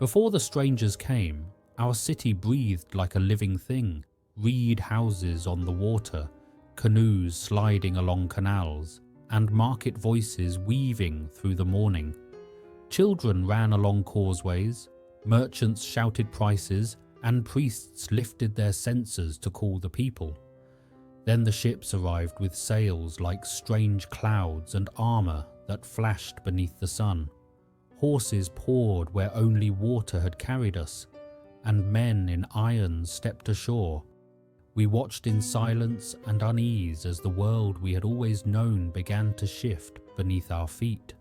Before the strangers came, our city breathed like a living thing. Reed houses on the water, canoes sliding along canals, and market voices weaving through the morning. Children ran along causeways, merchants shouted prices, and priests lifted their censers to call the people. Then the ships arrived with sails like strange clouds and armor that flashed beneath the sun. Horses poured where only water had carried us, and men in irons stepped ashore. We watched in silence and unease as the world we had always known began to shift beneath our feet.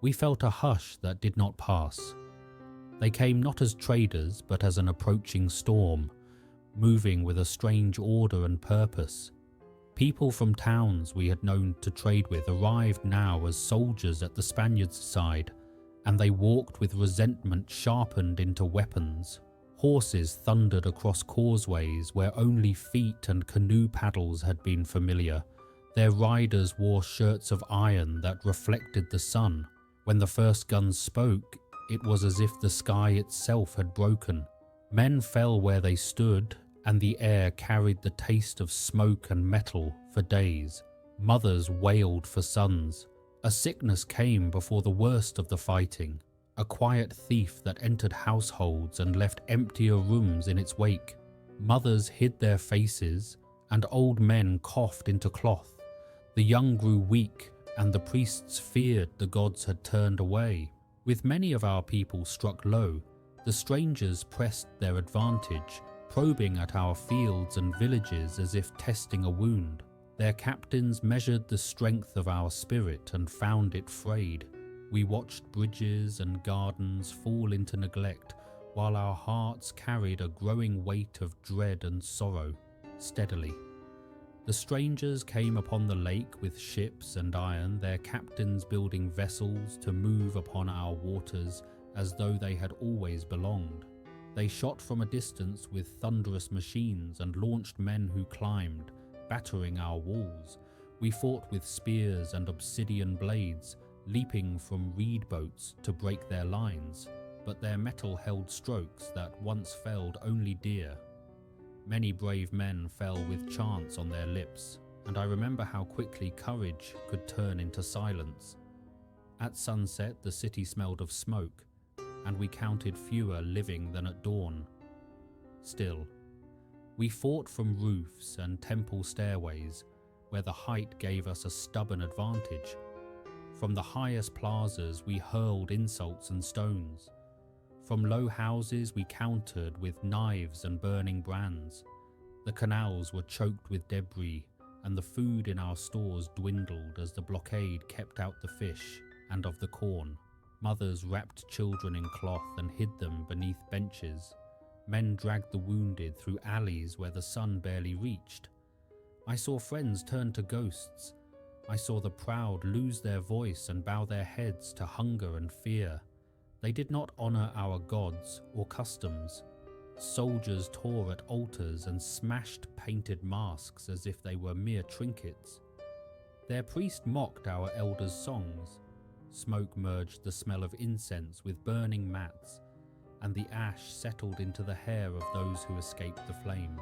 We felt a hush that did not pass. They came not as traders, but as an approaching storm, moving with a strange order and purpose. People from towns we had known to trade with arrived now as soldiers at the Spaniards' side, and they walked with resentment sharpened into weapons. Horses thundered across causeways where only feet and canoe paddles had been familiar. Their riders wore shirts of iron that reflected the sun. When the first guns spoke, it was as if the sky itself had broken. Men fell where they stood, and the air carried the taste of smoke and metal for days. Mothers wailed for sons. A sickness came before the worst of the fighting, a quiet thief that entered households and left emptier rooms in its wake. Mothers hid their faces, and old men coughed into cloth. The young grew weak, and the priests feared the gods had turned away. With many of our people struck low, the strangers pressed their advantage, probing at our fields and villages as if testing a wound. Their captains measured the strength of our spirit and found it frayed. We watched bridges and gardens fall into neglect, while our hearts carried a growing weight of dread and sorrow, steadily. The strangers came upon the lake with ships and iron, their captains building vessels to move upon our waters as though they had always belonged. They shot from a distance with thunderous machines and launched men who climbed, battering our walls. We fought with spears and obsidian blades, leaping from reed boats to break their lines, but their metal held strokes that once felled only deer. Many brave men fell with chants on their lips, and I remember how quickly courage could turn into silence. At sunset, the city smelled of smoke, and we counted fewer living than at dawn. Still, we fought from roofs and temple stairways, where the height gave us a stubborn advantage. From the highest plazas, we hurled insults and stones. From low houses, we countered with knives and burning brands. The canals were choked with debris, and the food in our stores dwindled as the blockade kept out the fish and of the corn. Mothers wrapped children in cloth and hid them beneath benches. Men dragged the wounded through alleys where the sun barely reached. I saw friends turn to ghosts. I saw the proud lose their voice and bow their heads to hunger and fear. They did not honor our gods or customs. Soldiers tore at altars and smashed painted masks as if they were mere trinkets. Their priest mocked our elders' songs. Smoke merged the smell of incense with burning mats, and the ash settled into the hair of those who escaped the flames.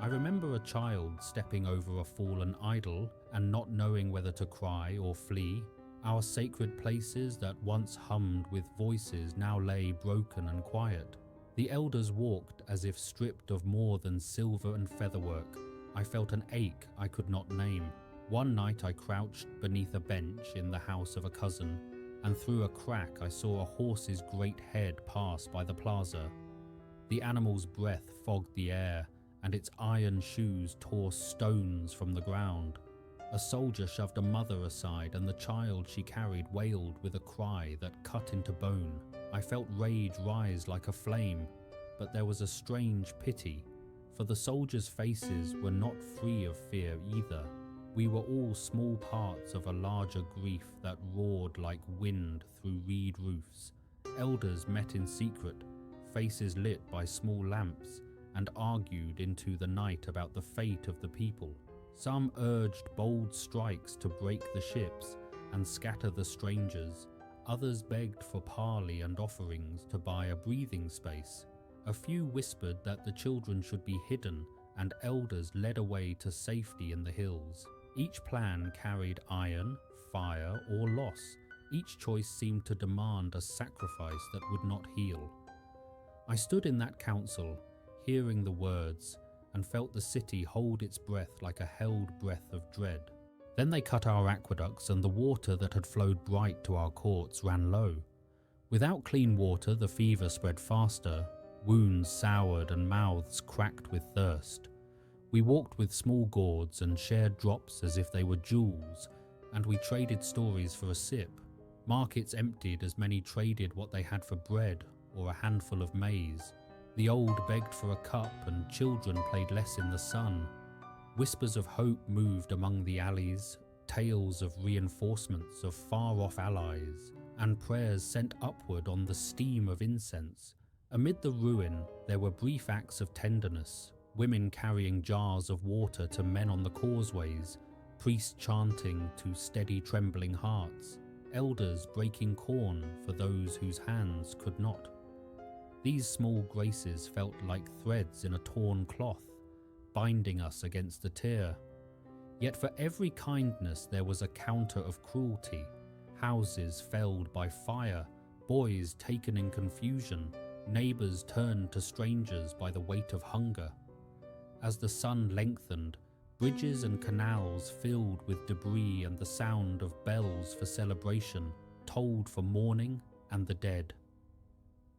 I remember a child stepping over a fallen idol and not knowing whether to cry or flee. Our sacred places that once hummed with voices now lay broken and quiet. The elders walked as if stripped of more than silver and featherwork. I felt an ache I could not name. One night I crouched beneath a bench in the house of a cousin, and through a crack I saw a horse's great head pass by the plaza. The animal's breath fogged the air, and its iron shoes tore stones from the ground. A soldier shoved a mother aside, and the child she carried wailed with a cry that cut into bone. I felt rage rise like a flame, but there was a strange pity, for the soldiers' faces were not free of fear either. We were all small parts of a larger grief that roared like wind through reed roofs. Elders met in secret, faces lit by small lamps, and argued into the night about the fate of the people. Some urged bold strikes to break the ships and scatter the strangers. Others begged for parley and offerings to buy a breathing space. A few whispered that the children should be hidden and elders led away to safety in the hills. Each plan carried iron, fire, or loss. Each choice seemed to demand a sacrifice that would not heal. I stood in that council, hearing the words, and felt the city hold its breath like a held breath of dread. Then they cut our aqueducts, and the water that had flowed bright to our courts ran low. Without clean water, the fever spread faster, wounds soured and mouths cracked with thirst. We walked with small gourds and shared drops as if they were jewels, and we traded stories for a sip. Markets emptied as many traded what they had for bread or a handful of maize. The old begged for a cup and children played less in the sun. Whispers of hope moved among the alleys, tales of reinforcements of far-off allies, and prayers sent upward on the steam of incense. Amid the ruin, there were brief acts of tenderness, women carrying jars of water to men on the causeways, priests chanting to steady trembling hearts, elders breaking corn for those whose hands could not. These small graces felt like threads in a torn cloth, binding us against the tear. Yet for every kindness there was a counter of cruelty, houses felled by fire, boys taken in confusion, neighbours turned to strangers by the weight of hunger. As the sun lengthened, bridges and canals filled with debris and the sound of bells for celebration tolled for mourning and the dead.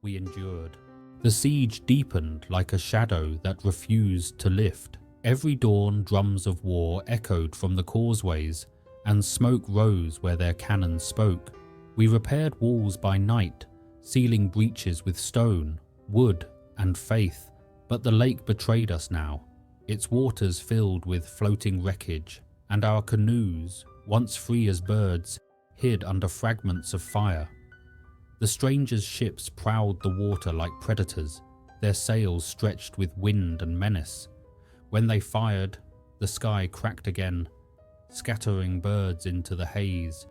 We endured. The siege deepened like a shadow that refused to lift. Every dawn drums of war echoed from the causeways, and smoke rose where their cannon spoke. We repaired walls by night, sealing breaches with stone, wood, and faith, but the lake betrayed us now. Its waters filled with floating wreckage, and our canoes, once free as birds, hid under fragments of fire. The strangers' ships prowled the water like predators, their sails stretched with wind and menace. When they fired, the sky cracked again, scattering birds into the haze.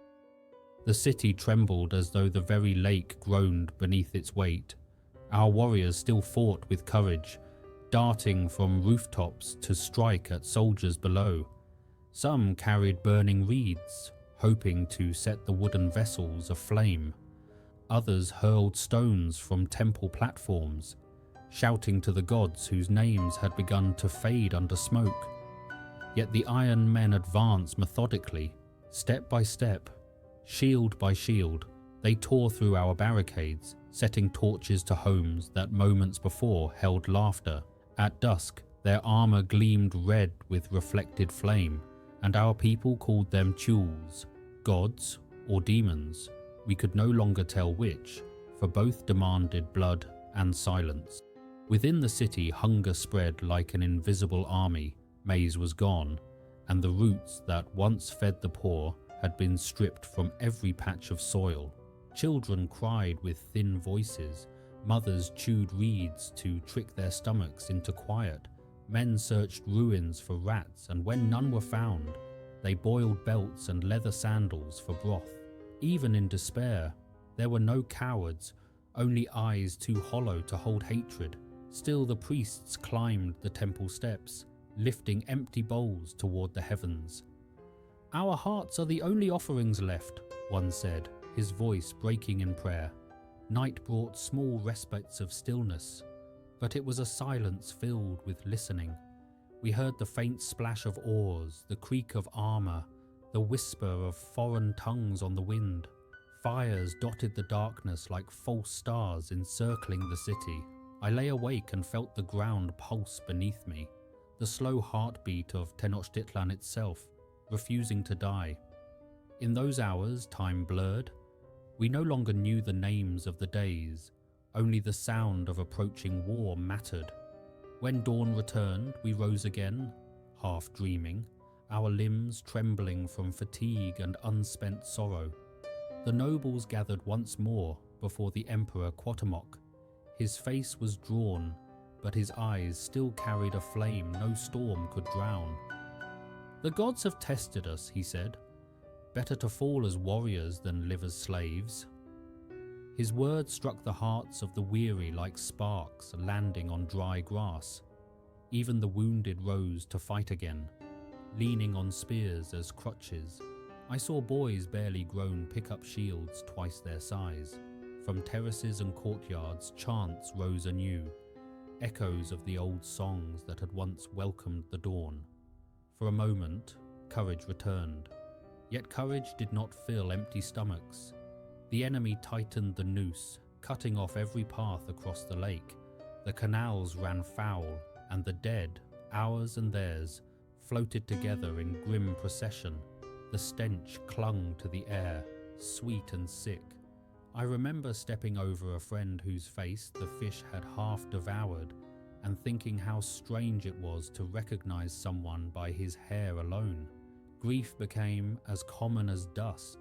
The city trembled as though the very lake groaned beneath its weight. Our warriors still fought with courage, darting from rooftops to strike at soldiers below. Some carried burning reeds, hoping to set the wooden vessels aflame. Others hurled stones from temple platforms, shouting to the gods whose names had begun to fade under smoke. Yet the iron men advanced methodically, step by step, shield by shield. They tore through our barricades, setting torches to homes that moments before held laughter. At dusk, their armor gleamed red with reflected flame, and our people called them Tules, gods or demons. We could no longer tell which, for both demanded blood and silence. Within the city, hunger spread like an invisible army. Maize was gone, and the roots that once fed the poor had been stripped from every patch of soil. Children cried with thin voices. Mothers chewed reeds to trick their stomachs into quiet. Men searched ruins for rats, and when none were found, they boiled belts and leather sandals for broth. Even in despair, there were no cowards, only eyes too hollow to hold hatred. Still the priests climbed the temple steps, lifting empty bowls toward the heavens. "Our hearts are the only offerings left," one said, his voice breaking in prayer. Night brought small respites of stillness, but it was a silence filled with listening. We heard the faint splash of oars, the creak of armor, the whisper of foreign tongues on the wind. Fires dotted the darkness like false stars encircling the city. I lay awake and felt the ground pulse beneath me, the slow heartbeat of Tenochtitlan itself, refusing to die. In those hours, time blurred. We no longer knew the names of the days, only the sound of approaching war mattered. When dawn returned, we rose again, half dreaming, our limbs trembling from fatigue and unspent sorrow. The nobles gathered once more before the Emperor Cuauhtemoc. His face was drawn, but his eyes still carried a flame no storm could drown. "The gods have tested us," he said. "Better to fall as warriors than live as slaves." His words struck the hearts of the weary like sparks landing on dry grass. Even the wounded rose to fight again, leaning on spears as crutches. I saw boys barely grown pick up shields twice their size. From terraces and courtyards chants rose anew, echoes of the old songs that had once welcomed the dawn. For a moment, courage returned. Yet courage did not fill empty stomachs. The enemy tightened the noose, cutting off every path across the lake. The canals ran foul, and the dead, ours and theirs, floated together in grim procession. The stench clung to the air, sweet and sick. I remember stepping over a friend whose face the fish had half devoured, and thinking how strange it was to recognize someone by his hair alone. Grief became as common as dust.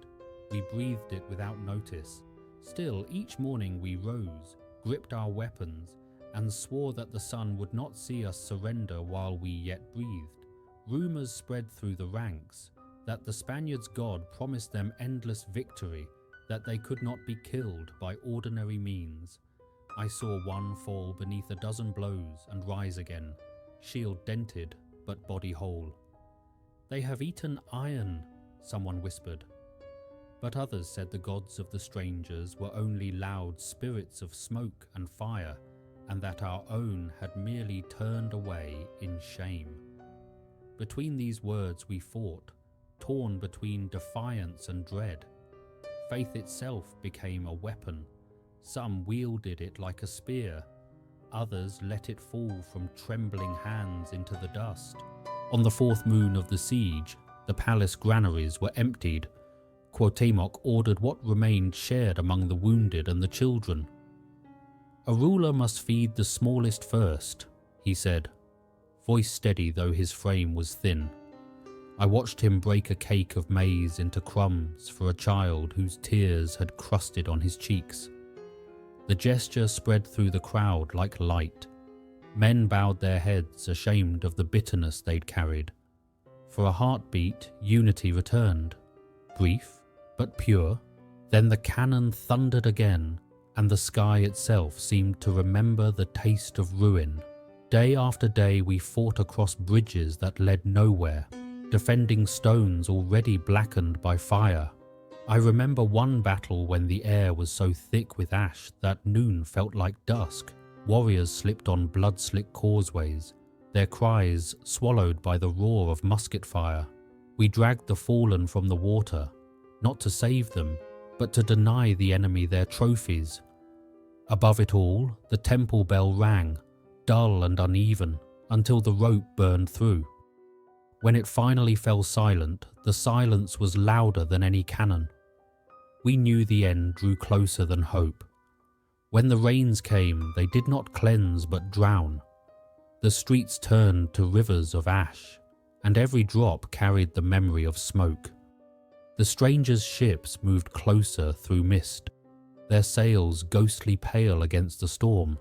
We breathed it without notice. Still, each morning we rose, gripped our weapons, and swore that the sun would not see us surrender while we yet breathed. Rumors spread through the ranks that the Spaniards' god promised them endless victory, that they could not be killed by ordinary means. I saw one fall beneath a dozen blows and rise again, shield dented but body whole. "They have eaten iron," someone whispered. But others said the gods of the strangers were only loud spirits of smoke and fire, and that our own had merely turned away in shame. Between these words we fought, torn between defiance and dread. Faith itself became a weapon. Some wielded it like a spear, others let it fall from trembling hands into the dust. On the fourth moon of the siege, the palace granaries were emptied. Cuauhtémoc ordered what remained shared among the wounded and the children. "A ruler must feed the smallest first," he said, voice steady though his frame was thin. I watched him break a cake of maize into crumbs for a child whose tears had crusted on his cheeks. The gesture spread through the crowd like light. Men bowed their heads, ashamed of the bitterness they'd carried. For a heartbeat, unity returned. Brief, but pure. Then the cannon thundered again, and the sky itself seemed to remember the taste of ruin. Day after day we fought across bridges that led nowhere, defending stones already blackened by fire. I remember one battle when the air was so thick with ash that noon felt like dusk. Warriors slipped on blood-slick causeways, their cries swallowed by the roar of musket fire. We dragged the fallen from the water, not to save them, but to deny the enemy their trophies. Above it all, the temple bell rang, dull and uneven, until the rope burned through. When it finally fell silent, the silence was louder than any cannon. We knew the end drew closer than hope. When the rains came, they did not cleanse but drown. The streets turned to rivers of ash, and every drop carried the memory of smoke. The strangers' ships moved closer through mist, their sails ghostly pale against the storm.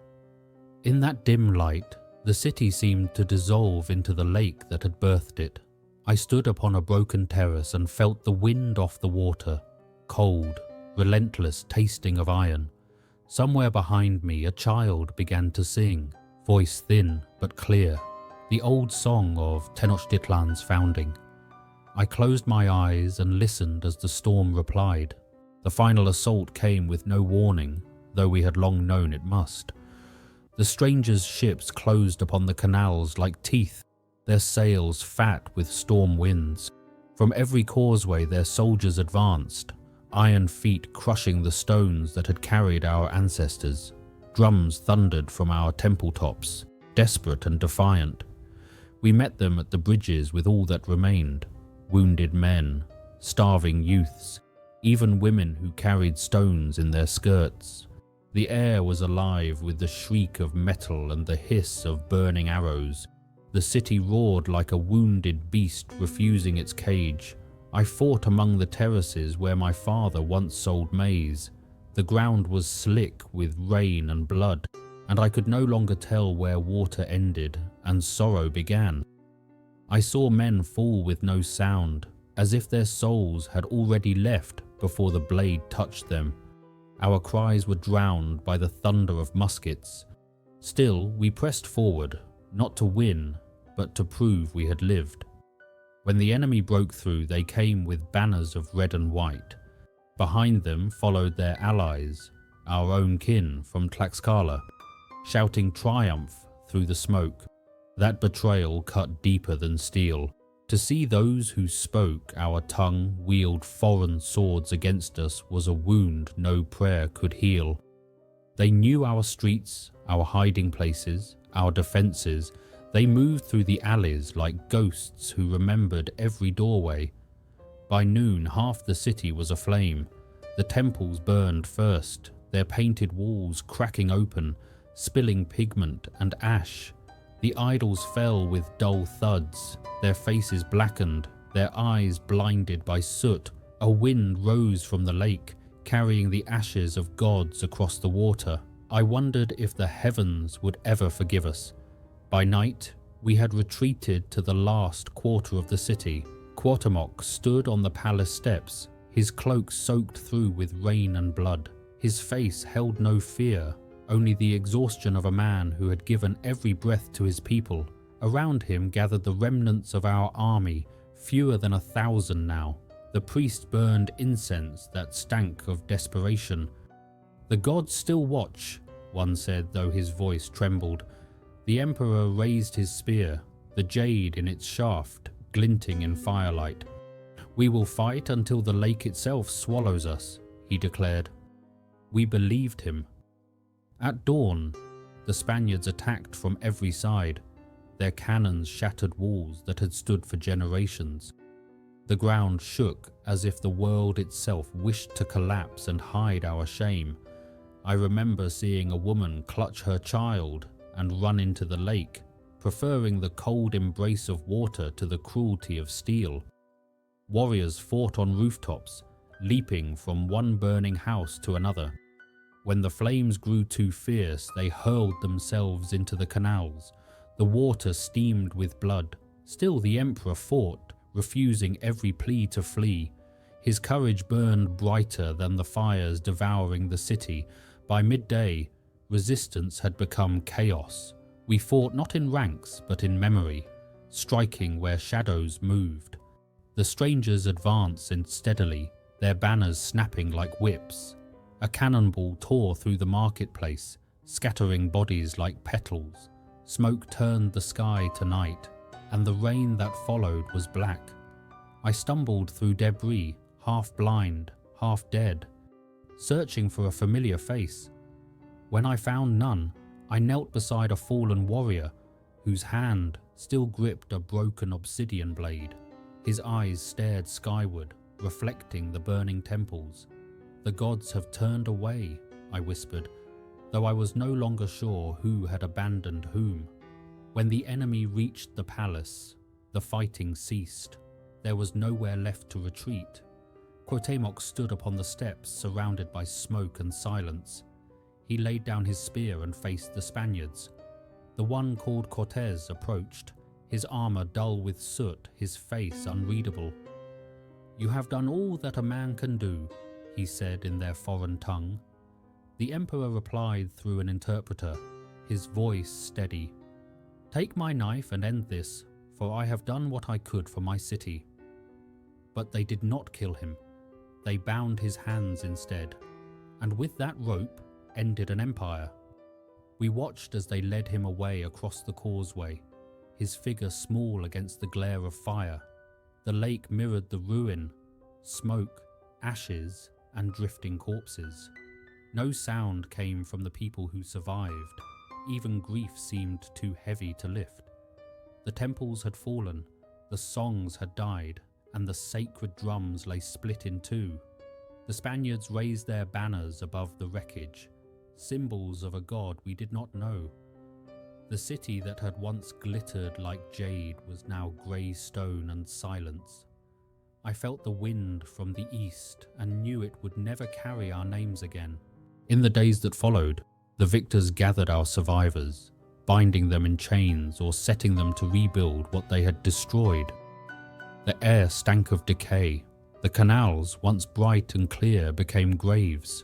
In that dim light, the city seemed to dissolve into the lake that had birthed it. I stood upon a broken terrace and felt the wind off the water, cold, relentless tasting of iron. Somewhere behind me a child began to sing, voice thin but clear, the old song of Tenochtitlan's founding. I closed my eyes and listened as the storm replied. The final assault came with no warning, though we had long known it must. The strangers' ships closed upon the canals like teeth, their sails fat with storm winds. From every causeway their soldiers advanced, iron feet crushing the stones that had carried our ancestors. Drums thundered from our temple tops, desperate and defiant. We met them at the bridges with all that remained. Wounded men, starving youths, even women who carried stones in their skirts. The air was alive with the shriek of metal and the hiss of burning arrows. The city roared like a wounded beast refusing its cage. I fought among the terraces where my father once sold maize. The ground was slick with rain and blood, and I could no longer tell where water ended and sorrow began. I saw men fall with no sound, as if their souls had already left before the blade touched them. Our cries were drowned by the thunder of muskets. Still, we pressed forward, not to win, but to prove we had lived. When the enemy broke through, they came with banners of red and white. Behind them followed their allies, our own kin from Tlaxcala, shouting triumph through the smoke. That betrayal cut deeper than steel. To see those who spoke our tongue wield foreign swords against us was a wound no prayer could heal. They knew our streets, our hiding places, our defences. They moved through the alleys like ghosts who remembered every doorway. By noon, half the city was aflame. The temples burned first, their painted walls cracking open, spilling pigment and ash. The idols fell with dull thuds, their faces blackened, their eyes blinded by soot. A wind rose from the lake, carrying the ashes of gods across the water. I wondered if the heavens would ever forgive us. By night, we had retreated to the last quarter of the city. Cuauhtémoc stood on the palace steps, his cloak soaked through with rain and blood. His face held no fear, only the exhaustion of a man who had given every breath to his people. Around him gathered the remnants of our army, fewer than 1,000 now. The priest burned incense that stank of desperation. "The gods still watch," one said, though his voice trembled. The emperor raised his spear, the jade in its shaft glinting in firelight. "We will fight until the lake itself swallows us," he declared. We believed him. At dawn, the Spaniards attacked from every side. Their cannons shattered walls that had stood for generations. The ground shook as if the world itself wished to collapse and hide our shame. I remember seeing a woman clutch her child and run into the lake, preferring the cold embrace of water to the cruelty of steel. Warriors fought on rooftops, leaping from one burning house to another. When the flames grew too fierce, they hurled themselves into the canals. The water steamed with blood. Still the emperor fought, refusing every plea to flee. His courage burned brighter than the fires devouring the city. By midday, resistance had become chaos. We fought not in ranks, but in memory, striking where shadows moved. The strangers advanced steadily, their banners snapping like whips. A cannonball tore through the marketplace, scattering bodies like petals. Smoke turned the sky to night, and the rain that followed was black. I stumbled through debris, half blind, half dead, searching for a familiar face. When I found none, I knelt beside a fallen warrior whose hand still gripped a broken obsidian blade. His eyes stared skyward, reflecting the burning temples. "The gods have turned away," I whispered, though I was no longer sure who had abandoned whom. When the enemy reached the palace, the fighting ceased. There was nowhere left to retreat. Cuauhtémoc stood upon the steps, surrounded by smoke and silence. He laid down his spear and faced the Spaniards. The one called Cortés approached, his armor dull with soot, his face unreadable. "You have done all that a man can do," he said in their foreign tongue. The emperor replied through an interpreter, his voice steady. "Take my knife and end this, for I have done what I could for my city." But they did not kill him. They bound his hands instead, and with that rope ended an empire. We watched as they led him away across the causeway, his figure small against the glare of fire. The lake mirrored the ruin, smoke, ashes, and drifting corpses. No sound came from the people who survived. Even grief seemed too heavy to lift. The temples had fallen, the songs had died, and the sacred drums lay split in two. The Spaniards raised their banners above the wreckage, symbols of a god we did not know. The city that had once glittered like jade was now grey stone and silence. I felt the wind from the east and knew it would never carry our names again. In the days that followed, the victors gathered our survivors, binding them in chains or setting them to rebuild what they had destroyed. The air stank of decay. The canals, once bright and clear, became graves.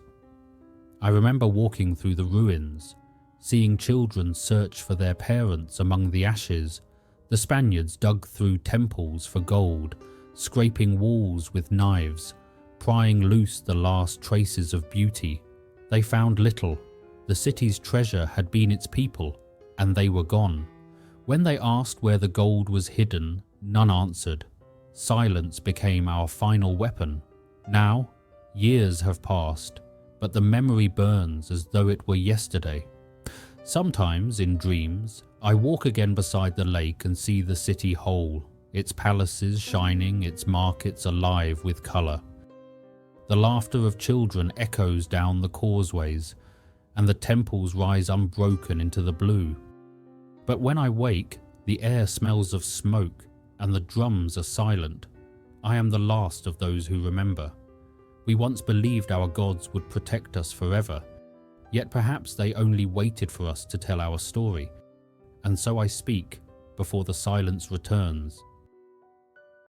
I remember walking through the ruins, seeing children search for their parents among the ashes. The Spaniards dug through temples for gold, scraping walls with knives, prying loose the last traces of beauty. They found little. The city's treasure had been its people, and they were gone. When they asked where the gold was hidden, none answered. Silence became our final weapon. Now, years have passed, but the memory burns as though it were yesterday. Sometimes, in dreams, I walk again beside the lake and see the city whole, its palaces shining, its markets alive with colour. The laughter of children echoes down the causeways, and the temples rise unbroken into the blue. But when I wake, the air smells of smoke, and the drums are silent. I am the last of those who remember. We once believed our gods would protect us forever, yet perhaps they only waited for us to tell our story. And so I speak, before the silence returns.